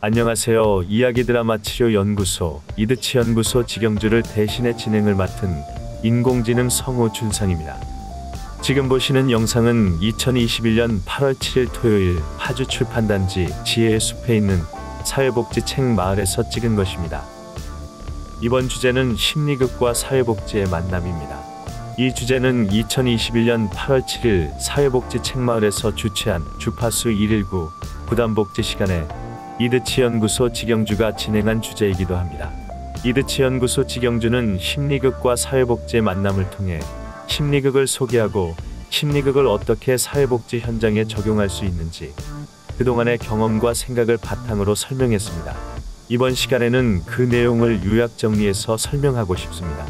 안녕하세요. 이야기 드라마 치료 연구소 이드치 연구소 직영주를 대신해 진행을 맡은 인공지능 성우 준상입니다. 지금 보시는 영상은 2021년 8월 7일 토요일 파주 출판단지 지혜의 숲에 있는 사회복지 책 마을에서 찍은 것입니다. 이번 주제는 심리극과 사회복지의 만남입니다. 이 주제는 2021년 8월 7일 사회복지 책 마을에서 주최한 주파수 119 부담복지 시간에 이드치 연구소 직영주가 진행한 주제이기도 합니다. 이드치 연구소 직영주는 심리극과 사회복지의 만남을 통해 심리극을 소개하고 심리극을 어떻게 사회복지 현장에 적용할 수 있는지 그동안의 경험과 생각을 바탕으로 설명했습니다. 이번 시간에는 그 내용을 요약 정리해서 설명하고 싶습니다.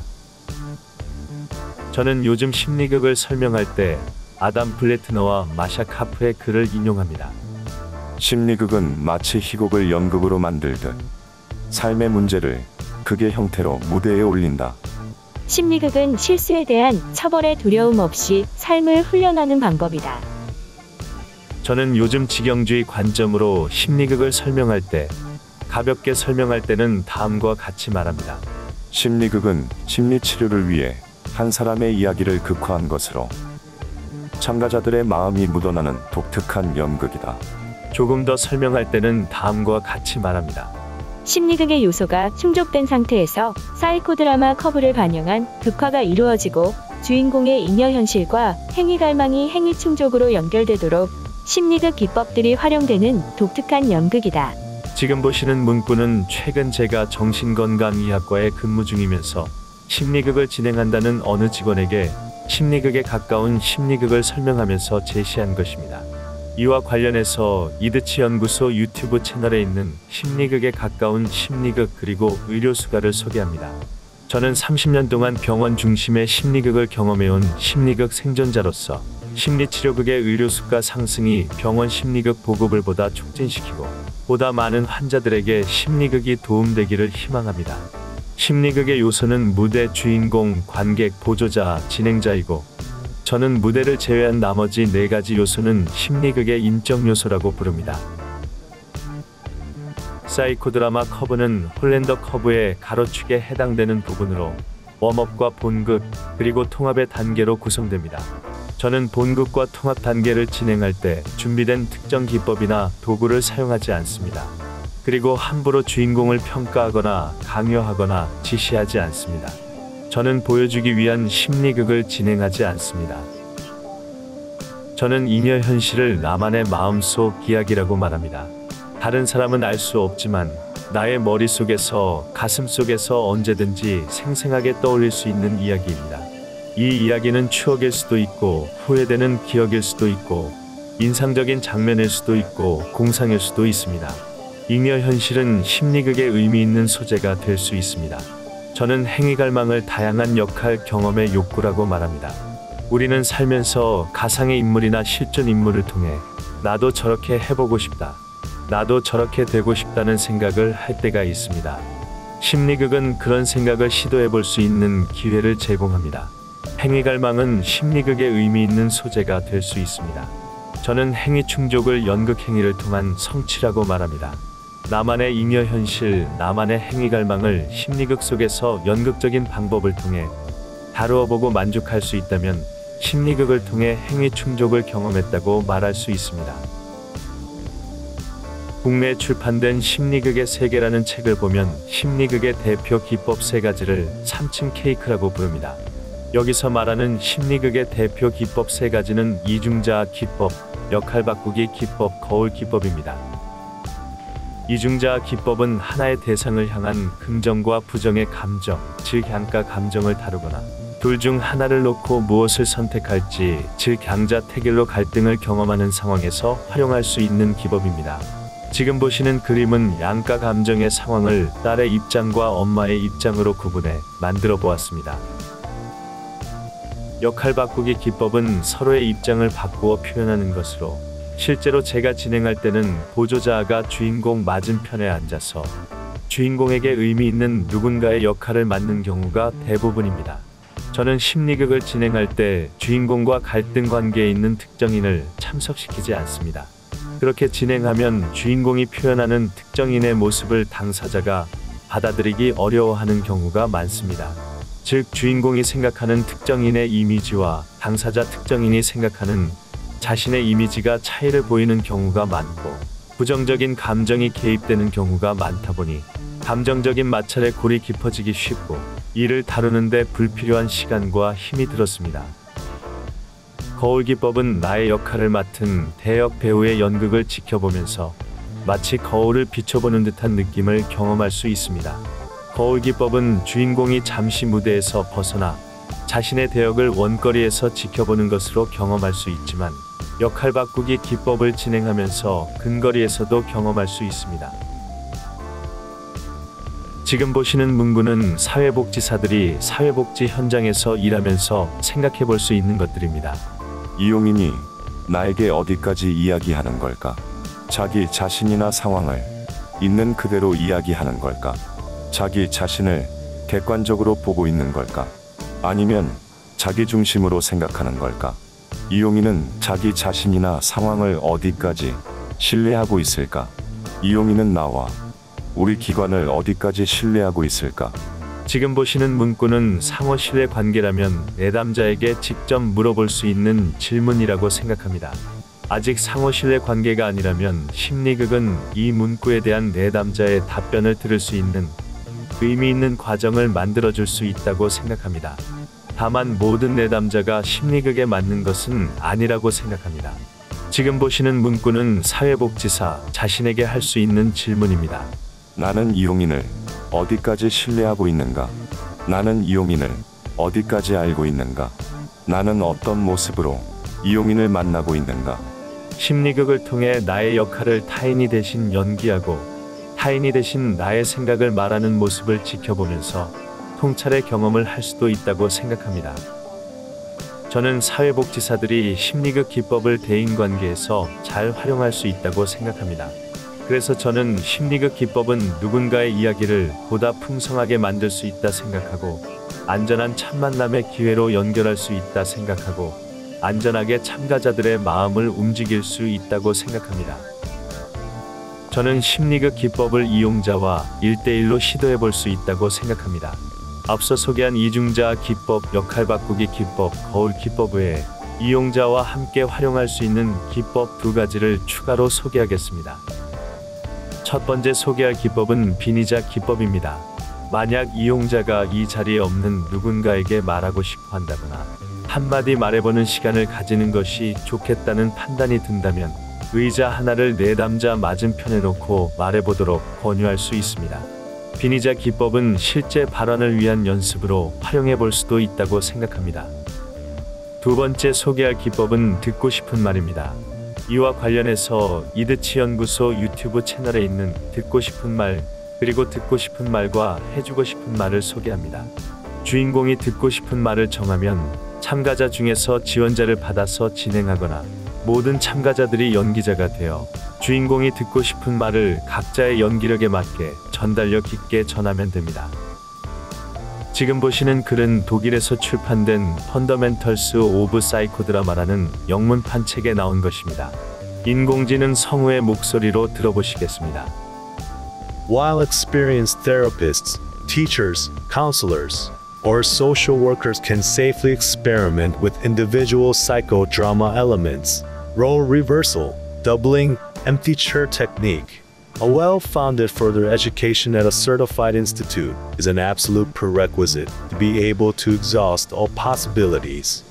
저는 요즘 심리극을 설명할 때 아담 블래트너와 마샤 카프의 글을 인용합니다. 심리극은 마치 희곡을 연극으로 만들듯 삶의 문제를 극의 형태로 무대에 올린다. 심리극은 실수에 대한 처벌의 두려움 없이 삶을 훈련하는 방법이다. 저는 요즘 직영주의 관점으로 심리극을 설명할 때 가볍게 설명할 때는 다음과 같이 말합니다. 심리극은 심리치료를 위해 한 사람의 이야기를 극화한 것으로 참가자들의 마음이 묻어나는 독특한 연극이다. 조금 더 설명할 때는 다음과 같이 말합니다. 심리극의 요소가 충족된 상태에서 사이코 드라마 커브를 반영한 극화가 이루어지고 주인공의 잉여 현실과 행위 갈망이 행위 충족으로 연결되도록 심리극 기법들이 활용되는 독특한 연극이다. 지금 보시는 문구는 최근 제가 정신건강의학과에 근무 중이면서 심리극을 진행한다는 어느 직원에게 심리극에 가까운 심리극을 설명하면서 제시한 것입니다. 이와 관련해서 이드치 연구소 유튜브 채널에 있는 심리극에 가까운 심리극 그리고 의료수가를 소개합니다. 저는 30년 동안 병원 중심의 심리극을 경험해온 심리극 생존자로서 심리치료극의 의료수가 상승이 병원 심리극 보급을 보다 촉진시키고 보다 많은 환자들에게 심리극이 도움되기를 희망합니다. 심리극의 요소는 무대, 주인공, 관객, 보조자, 진행자이고 저는 무대를 제외한 나머지 4가지 요소는 심리극의 인적 요소라고 부릅니다. 사이코 드라마 커브는 홀랜더 커브의 가로축에 해당되는 부분으로 웜업과 본극 그리고 통합의 단계로 구성됩니다. 저는 본극과 통합 단계를 진행할 때 준비된 특정 기법이나 도구를 사용하지 않습니다. 그리고 함부로 주인공을 평가하거나 강요하거나 지시하지 않습니다. 저는 보여주기 위한 심리극을 진행하지 않습니다. 저는 잉여 현실을 나만의 마음속 이야기라고 말합니다. 다른 사람은 알 수 없지만 나의 머릿속에서 가슴속에서 언제든지 생생하게 떠올릴 수 있는 이야기입니다. 이 이야기는 추억일 수도 있고 후회되는 기억일 수도 있고 인상적인 장면일 수도 있고 공상일 수도 있습니다. 잉여 현실은 심리극의 의미 있는 소재가 될 수 있습니다. 저는 행위 갈망을 다양한 역할 경험의 욕구라고 말합니다. 우리는 살면서 가상의 인물이나 실존 인물을 통해 나도 저렇게 해보고 싶다, 나도 저렇게 되고 싶다는 생각을 할 때가 있습니다. 심리극은 그런 생각을 시도해볼 수 있는 기회를 제공합니다. 행위 갈망은 심리극의 의미 있는 소재가 될 수 있습니다. 저는 행위 충족을 연극 행위를 통한 성취라고 말합니다. 나만의 잉여 현실, 나만의 행위 갈망을 심리극 속에서 연극적인 방법을 통해 다루어보고 만족할 수 있다면 심리극을 통해 행위 충족을 경험했다고 말할 수 있습니다. 국내에 출판된 심리극의 세계라는 책을 보면 심리극의 대표 기법 3가지를 3층 케이크라고 부릅니다. 여기서 말하는 심리극의 대표 기법 3가지는 이중자아 기법, 역할 바꾸기 기법, 거울 기법입니다. 이중자아 기법은 하나의 대상을 향한 긍정과 부정의 감정, 즉 양가 감정을 다루거나 둘 중 하나를 놓고 무엇을 선택할지, 즉 양자택일로 갈등을 경험하는 상황에서 활용할 수 있는 기법입니다. 지금 보시는 그림은 양가 감정의 상황을 딸의 입장과 엄마의 입장으로 구분해 만들어 보았습니다. 역할 바꾸기 기법은 서로의 입장을 바꾸어 표현하는 것으로 실제로 제가 진행할 때는 보조자아가 주인공 맞은편에 앉아서 주인공에게 의미 있는 누군가의 역할을 맡는 경우가 대부분입니다. 저는 심리극을 진행할 때 주인공과 갈등 관계에 있는 특정인을 참석시키지 않습니다. 그렇게 진행하면 주인공이 표현하는 특정인의 모습을 당사자가 받아들이기 어려워하는 경우가 많습니다. 즉, 주인공이 생각하는 특정인의 이미지와 당사자 특정인이 생각하는 자신의 이미지가 차이를 보이는 경우가 많고, 부정적인 감정이 개입되는 경우가 많다 보니 감정적인 마찰에 골이 깊어지기 쉽고, 이를 다루는데 불필요한 시간과 힘이 들었습니다. 거울기법은 나의 역할을 맡은 대역 배우의 연극을 지켜보면서 마치 거울을 비춰보는 듯한 느낌을 경험할 수 있습니다. 거울기법은 주인공이 잠시 무대에서 벗어나 자신의 대역을 원거리에서 지켜보는 것으로 경험할 수 있지만, 역할 바꾸기 기법을 진행하면서 근거리에서도 경험할 수 있습니다. 지금 보시는 문구는 사회복지사들이 사회복지 현장에서 일하면서 생각해 볼 수 있는 것들입니다. 이용인이 나에게 어디까지 이야기하는 걸까? 자기 자신이나 상황을 있는 그대로 이야기하는 걸까? 자기 자신을 객관적으로 보고 있는 걸까? 아니면 자기 중심으로 생각하는 걸까? 이용인은 자기 자신이나 상황을 어디까지 신뢰하고 있을까? 이용인은 나와 우리 기관을 어디까지 신뢰하고 있을까? 지금 보시는 문구는 상호 신뢰 관계라면 내담자에게 직접 물어볼 수 있는 질문이라고 생각합니다. 아직 상호 신뢰 관계가 아니라면 심리극은 이 문구에 대한 내담자의 답변을 들을 수 있는 의미 있는 과정을 만들어줄 수 있다고 생각합니다. 다만 모든 내담자가 심리극에 맞는 것은 아니라고 생각합니다. 지금 보시는 문구는 사회복지사 자신에게 할 수 있는 질문입니다. 나는 이용인을 어디까지 신뢰하고 있는가? 나는 이용인을 어디까지 알고 있는가? 나는 어떤 모습으로 이용인을 만나고 있는가? 심리극을 통해 나의 역할을 타인이 대신 연기하고, 타인이 대신 나의 생각을 말하는 모습을 지켜보면서 통찰의 경험을 할 수도 있다고 생각합니다. 저는 사회복지사들이 심리극 기법을 대인관계에서 잘 활용할 수 있다고 생각합니다. 그래서 저는 심리극 기법은 누군가의 이야기를 보다 풍성하게 만들 수 있다 생각하고, 안전한 첫 만남의 기회로 연결할 수 있다 생각하고, 안전하게 참가자들의 마음을 움직일 수 있다고 생각합니다. 저는 심리극 기법을 이용자와 1대1로 시도해 볼 수 있다고 생각합니다. 앞서 소개한 이중자 기법, 역할 바꾸기 기법, 거울 기법 외에 이용자와 함께 활용할 수 있는 기법 2가지를 추가로 소개하겠습니다. 첫 번째 소개할 기법은 빈의자 기법입니다. 만약 이용자가 이 자리에 없는 누군가에게 말하고 싶어 한다거나 한마디 말해보는 시간을 가지는 것이 좋겠다는 판단이 든다면 의자 하나를 내담자 맞은편에 놓고 말해보도록 권유할 수 있습니다. 빈의자 기법은 실제 발언을 위한 연습으로 활용해 볼 수도 있다고 생각합니다. 두 번째 소개할 기법은 듣고 싶은 말입니다. 이와 관련해서 이드치 연구소 유튜브 채널에 있는 듣고 싶은 말, 그리고 듣고 싶은 말과 해주고 싶은 말을 소개합니다. 주인공이 듣고 싶은 말을 정하면 참가자 중에서 지원자를 받아서 진행하거나, 모든 참가자들이 연기자가 되어 주인공이 듣고 싶은 말을 각자의 연기력에 맞게 전달력 있게 전하면 됩니다. 지금 보시는 글은 독일에서 출판된 펀더멘털스 오브 사이코드라마라는 영문판 책에 나온 것입니다. 인공지능 성우의 목소리로 들어보시겠습니다. While experienced therapists, teachers, counselors, or social workers can safely experiment with individual psychodrama elements, role reversal, doubling, empty chair technique, a well-founded further education at a certified institute is an absolute prerequisite to be able to exhaust all possibilities.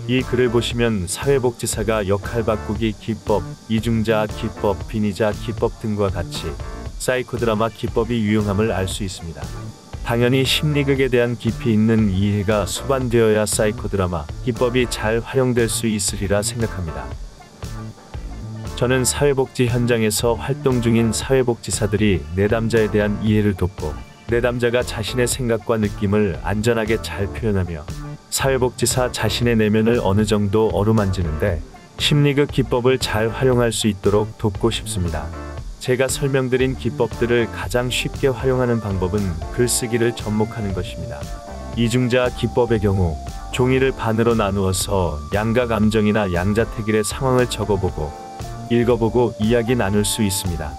이 글을 보시면 사회복지사가 역할 바꾸기 기법, 이중자 기법, 빈의자 기법 등과 같이 사이코드라마 기법이 유용함을 알 수 있습니다. 당연히 심리극에 대한 깊이 있는 이해가 수반되어야 사이코드라마 기법이 잘 활용될 수 있으리라 생각합니다. 저는 사회복지 현장에서 활동 중인 사회복지사들이 내담자에 대한 이해를 돕고, 내담자가 자신의 생각과 느낌을 안전하게 잘 표현하며 사회복지사 자신의 내면을 어느 정도 어루만지는데 심리극 기법을 잘 활용할 수 있도록 돕고 싶습니다. 제가 설명드린 기법들을 가장 쉽게 활용하는 방법은 글쓰기를 접목하는 것입니다. 이중자 기법의 경우 종이를 반으로 나누어서 양가 감정이나 양자택일의 상황을 적어보고 읽어보고 이야기 나눌 수 있습니다.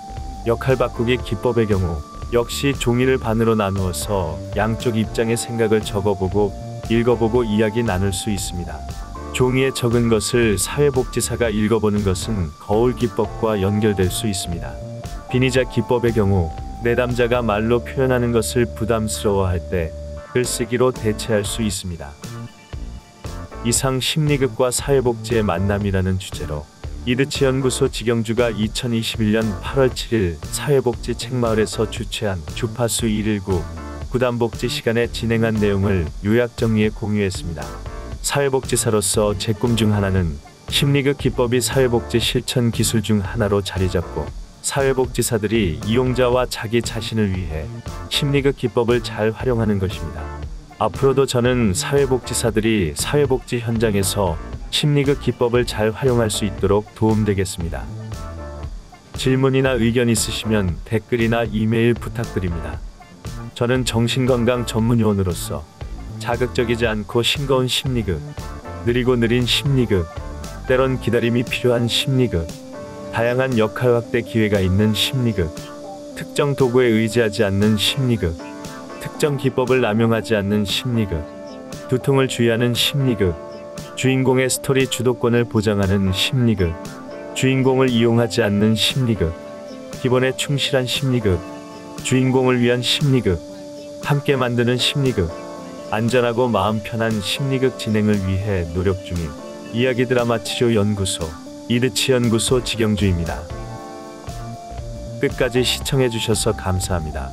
역할 바꾸기 기법의 경우 역시 종이를 반으로 나누어서 양쪽 입장의 생각을 적어보고 읽어보고 이야기 나눌 수 있습니다. 종이에 적은 것을 사회복지사가 읽어보는 것은 거울 기법과 연결될 수 있습니다. 빈의자 기법의 경우 내담자가 말로 표현하는 것을 부담스러워할 때 글쓰기로 대체할 수 있습니다. 이상 심리극과 사회복지의 만남이라는 주제로 이드치 연구소 직영주가 2021년 8월 7일 사회복지 책마을에서 주최한 주파수 119 구담복지 시간에 진행한 내용을 요약 정리해 공유했습니다. 사회복지사로서 제 꿈 중 하나는 심리극 기법이 사회복지 실천 기술 중 하나로 자리 잡고 사회복지사들이 이용자와 자기 자신을 위해 심리극 기법을 잘 활용하는 것입니다. 앞으로도 저는 사회복지사들이 사회복지 현장에서 심리극 기법을 잘 활용할 수 있도록 도움되겠습니다. 질문이나 의견 있으시면 댓글이나 이메일 부탁드립니다. 저는 정신건강 전문요원으로서 자극적이지 않고 싱거운 심리극, 느리고 느린 심리극, 때론 기다림이 필요한 심리극, 다양한 역할 확대 기회가 있는 심리극, 특정 도구에 의지하지 않는 심리극, 특정 기법을 남용하지 않는 심리극, 두통을 주의하는 심리극, 주인공의 스토리 주도권을 보장하는 심리극, 주인공을 이용하지 않는 심리극, 기본에 충실한 심리극, 주인공을 위한 심리극, 함께 만드는 심리극, 안전하고 마음 편한 심리극 진행을 위해 노력 중인 이야기 드라마 치료 연구소 이드치 연구소 직영주입니다. 끝까지 시청해 주셔서 감사합니다.